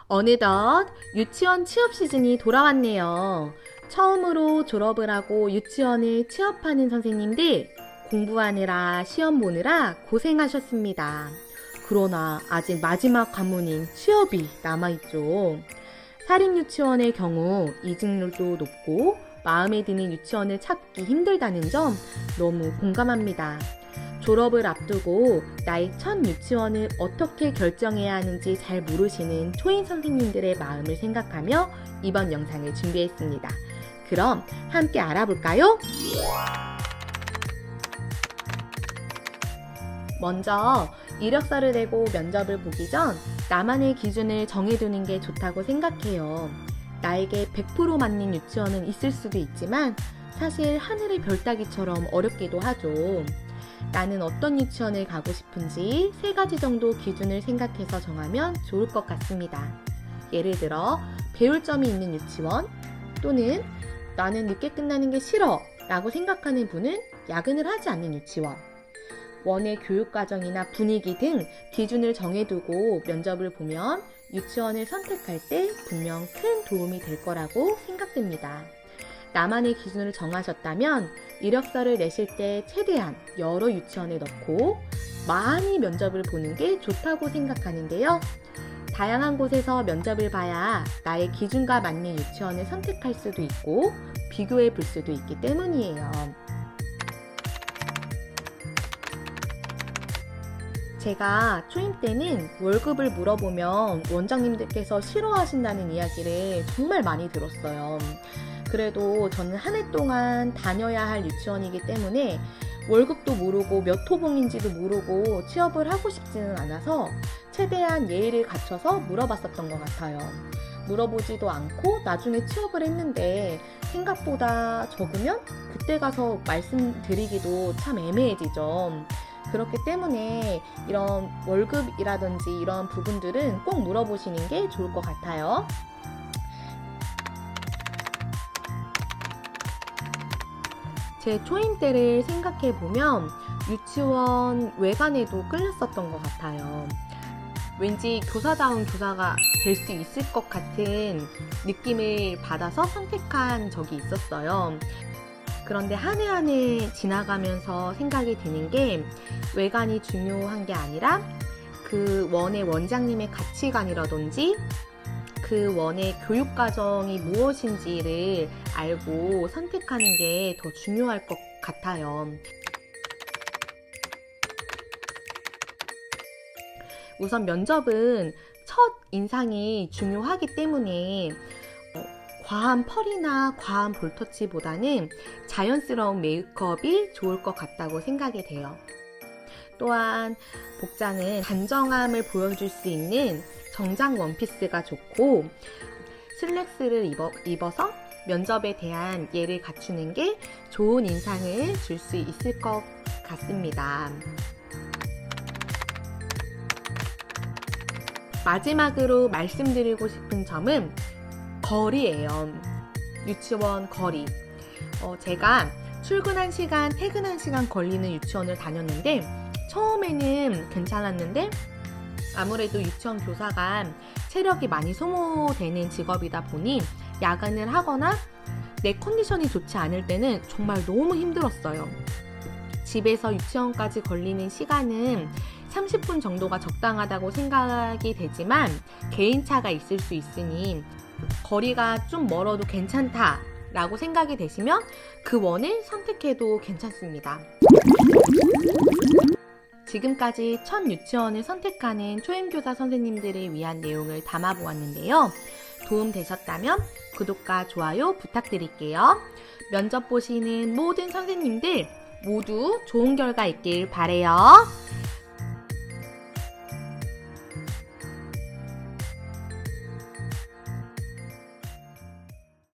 어느덧 유치원 취업 시즌이 돌아왔네요. 처음으로 졸업을 하고 유치원을 취업하는 선생님들 공부하느라 시험 보느라 고생하셨습니다. 그러나 아직 마지막 관문인 취업이 남아있죠. 사립유치원의 경우 이직률도 높고 마음에 드는 유치원을 찾기 힘들다는 점 너무 공감합니다. 졸업을 앞두고 나의 첫 유치원을 어떻게 결정해야 하는지 잘 모르시는 초인 선생님들의 마음을 생각하며 이번 영상을 준비했습니다. 그럼 함께 알아볼까요? 먼저 이력서를 내고 면접을 보기 전 나만의 기준을 정해두는 게 좋다고 생각해요. 나에게 100% 맞는 유치원은 있을 수도 있지만 사실 하늘의 별 따기처럼 어렵기도 하죠. 나는 어떤 유치원을 가고 싶은지 3가지 정도 기준을 생각해서 정하면 좋을 것 같습니다. 예를 들어 배울 점이 있는 유치원 또는 나는 늦게 끝나는 게 싫어 라고 생각하는 분은 야근을 하지 않는 유치원, 원의 교육과정이나 분위기 등 기준을 정해두고 면접을 보면 유치원을 선택할 때 분명 큰 도움이 될 거라고 생각됩니다. 나만의 기준을 정하셨다면 이력서를 내실 때 최대한 여러 유치원에 넣고 많이 면접을 보는 게 좋다고 생각하는데요. 다양한 곳에서 면접을 봐야 나의 기준과 맞는 유치원을 선택할 수도 있고 비교해 볼 수도 있기 때문이에요. 제가 초임 때는 월급을 물어보면 원장님들께서 싫어하신다는 이야기를 정말 많이 들었어요. 그래도 저는 한 해 동안 다녀야 할 유치원이기 때문에 월급도 모르고 몇 호봉인지도 모르고 취업을 하고 싶지는 않아서 최대한 예의를 갖춰서 물어봤었던 것 같아요. 물어보지도 않고 나중에 취업을 했는데 생각보다 적으면 그때 가서 말씀드리기도 참 애매해지죠. 그렇기 때문에 이런 월급이라든지 이런 부분들은 꼭 물어보시는 게 좋을 것 같아요. 제 초임 때를 생각해보면 유치원 외관에도 끌렸었던 것 같아요. 왠지 교사다운 교사가 될 수 있을 것 같은 느낌을 받아서 선택한 적이 있었어요. 그런데 한 해 한 해 지나가면서 생각이 드는 게 외관이 중요한 게 아니라 그 원의 원장님의 가치관이라든지 그 원의 교육과정이 무엇인지를 알고 선택하는 게 더 중요할 것 같아요. 우선 면접은 첫 인상이 중요하기 때문에 과한 펄이나 과한 볼터치보다는 자연스러운 메이크업이 좋을 것 같다고 생각이 돼요. 또한 복장은 단정함을 보여줄 수 있는 정장 원피스가 좋고 슬랙스를 입어서 면접에 대한 예를 갖추는 게 좋은 인상을 줄 수 있을 것 같습니다. 마지막으로 말씀드리고 싶은 점은 거리예요. 유치원 거리. 제가 출근한 시간, 퇴근한 시간 걸리는 유치원을 다녔는데 처음에는 괜찮았는데 아무래도 유치원 교사가 체력이 많이 소모되는 직업이다 보니 야근을 하거나 내 컨디션이 좋지 않을 때는 정말 너무 힘들었어요. 집에서 유치원까지 걸리는 시간은 30분 정도가 적당하다고 생각이 되지만 개인차가 있을 수 있으니 거리가 좀 멀어도 괜찮다 라고 생각이 되시면 그 원을 선택해도 괜찮습니다. 지금까지 첫 유치원을 선택하는 초임교사 선생님들을 위한 내용을 담아보았는데요. 도움 되셨다면 구독과 좋아요 부탁드릴게요. 면접 보시는 모든 선생님들 모두 좋은 결과 있길 바라요.